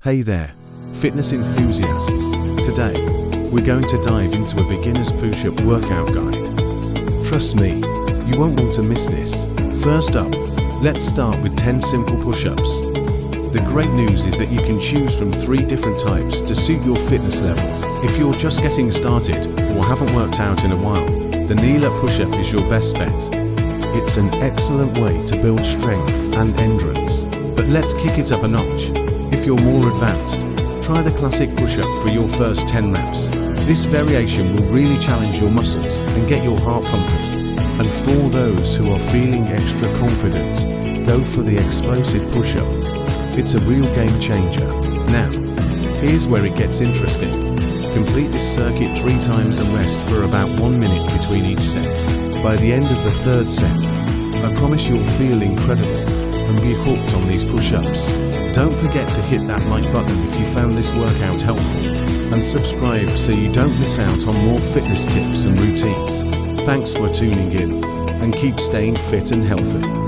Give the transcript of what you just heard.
Hey there, fitness enthusiasts. Today, we're going to dive into a beginner's push-up workout guide. Trust me, you won't want to miss this. First up, let's start with 10 simple push-ups. The great news is that you can choose from 3 different types to suit your fitness level. If you're just getting started or haven't worked out in a while, the kneel-up push-up is your best bet. It's an excellent way to build strength and endurance. But let's kick it up a notch. If you're more advanced, try the classic push-up for your first 10 reps. This variation will really challenge your muscles and get your heart pumping. And for those who are feeling extra confident, go for the explosive push-up. It's a real game changer. Now, here's where it gets interesting. Complete this circuit 3 times and rest for about 1 minute between each set. By the end of the 3rd set, I promise you'll feel incredible and be hooked on these push-ups. Don't forget to hit that like button if you found this workout helpful, and subscribe so you don't miss out on more fitness tips and routines. Thanks for tuning in, and keep staying fit and healthy.